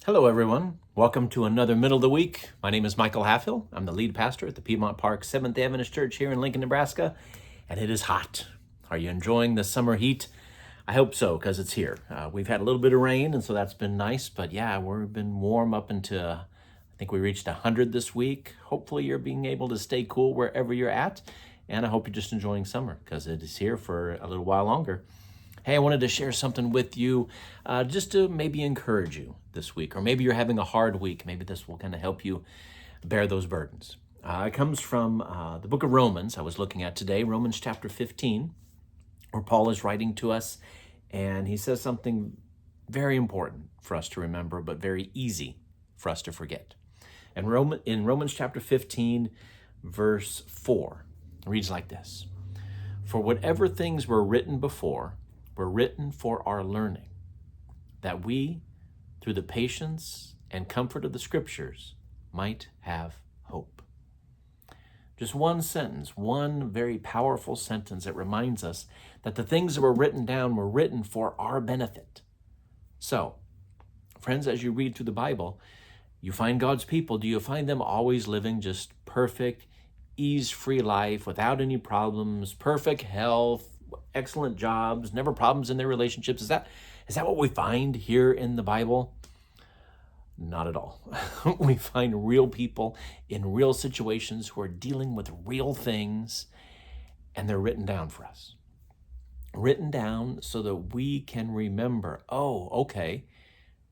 Hello, everyone. Welcome to another Middle of the Week. My name is Michael Halfhill. I'm the lead pastor at the Piedmont Park Seventh-day Adventist Church here in Lincoln, Nebraska, and it is hot. Are you enjoying the summer heat? I hope so, because it's here. We've had a little bit of rain, and so that's been nice, but yeah, we've been warm up into, I think we reached 100 this week. Hopefully you're being able to stay cool wherever you're at, and I hope you're just enjoying summer, because it is here for a little while longer. Hey, I wanted to share something with you just to maybe encourage you this week, or maybe you're having a hard week. Maybe this will kind of help you bear those burdens. It comes from the book of Romans I was looking at today, Romans chapter 15, where Paul is writing to us, and he says something very important for us to remember, but very easy for us to forget. And in Romans chapter 15, verse 4, it reads like this: "For whatever things were written before were written for our learning, that we, through the patience and comfort of the Scriptures, might have hope." Just one sentence, one very powerful sentence that reminds us that the things that were written down were written for our benefit. So, friends, as you read through the Bible, you find God's people. Do you find them always living just perfect, ease-free life without any problems, perfect health, excellent jobs, never problems in their relationships? Is that what we find here in the Bible? Not at all. We find real people in real situations who are dealing with real things, and they're written down for us. Written down so that we can remember, oh, okay,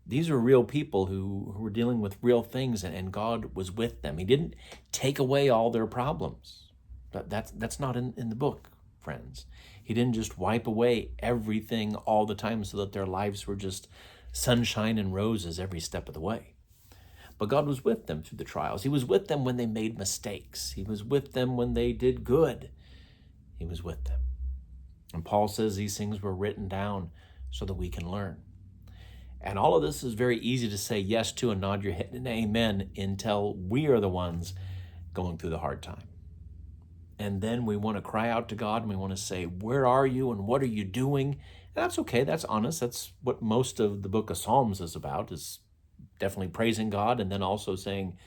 these are real people who were dealing with real things, and God was with them. He didn't take away all their problems. That's not in the book, friends. He didn't just wipe away everything all the time so that their lives were just sunshine and roses every step of the way. But God was with them through the trials. He was with them when they made mistakes. He was with them when they did good. He was with them. And Paul says these things were written down so that we can learn. And all of this is very easy to say yes to and nod your head and amen until we are the ones going through the hard time. And then we want to cry out to God and we want to say, where are you and what are you doing? And that's okay. That's honest. That's what most of the book of Psalms is about, is definitely praising God and then also saying,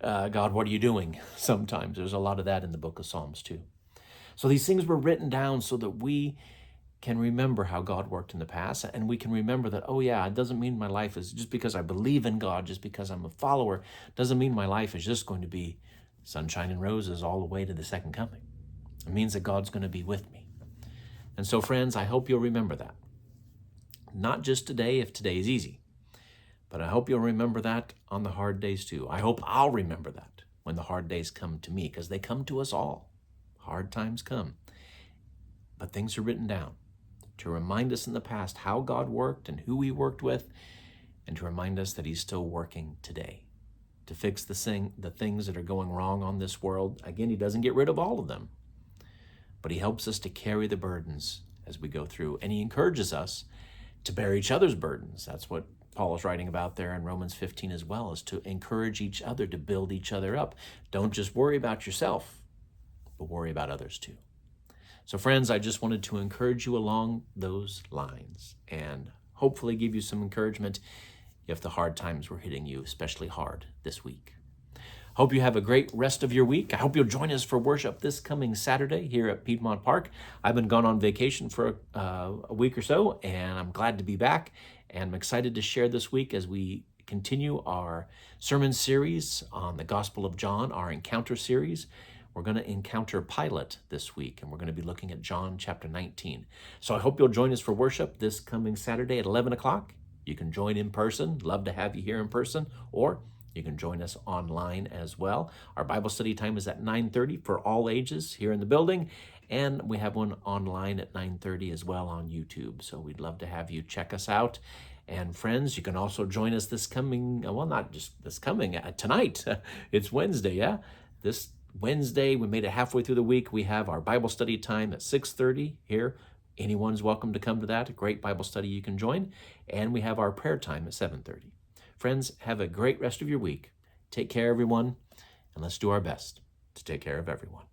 God, what are you doing? Sometimes there's a lot of that in the book of Psalms too. So these things were written down so that we can remember how God worked in the past, and we can remember that, oh yeah, it doesn't mean my life is, just because I believe in God, just because I'm a follower, doesn't mean my life is just going to be sunshine and roses all the way to the second coming. It means that God's going to be with me. And so, friends, I hope you'll remember that. Not just today, if today is easy, but I hope you'll remember that on the hard days too. I hope I'll remember that when the hard days come to me, because they come to us all. Hard times come. But things are written down to remind us in the past how God worked and who he worked with, and to remind us that he's still working today to fix the things that are going wrong on this world. Again, he doesn't get rid of all of them, but he helps us to carry the burdens as we go through, and he encourages us to bear each other's burdens. That's what Paul is writing about there in Romans 15 as well, is to encourage each other, to build each other up. Don't just worry about yourself, but worry about others too. So friends, I just wanted to encourage you along those lines and hopefully give you some encouragement if the hard times were hitting you especially hard this week. Hope you have a great rest of your week. I hope you'll join us for worship this coming Saturday here at Piedmont Park. I've been gone on vacation for a week or so, and I'm glad to be back. And I'm excited to share this week as we continue our sermon series on the Gospel of John, our Encounter series. We're going to encounter Pilate this week, and we're going to be looking at John chapter 19. So I hope you'll join us for worship this coming Saturday at 11 o'clock. You can join in person. Love to have you here in person, or you can join us online as well. Our Bible study time is at 9:30 for all ages here in the building, and we have one online at 9:30 as well on YouTube. So we'd love to have you check us out. And friends, you can also join us this coming, well, not just this coming, tonight. It's Wednesday, yeah? This Wednesday, we made it halfway through the week. We have our Bible study time at 6:30 here. Anyone's welcome to come to that. A great Bible study you can join. And we have our prayer time at 7:30. Friends, have a great rest of your week. Take care, everyone, and let's do our best to take care of everyone.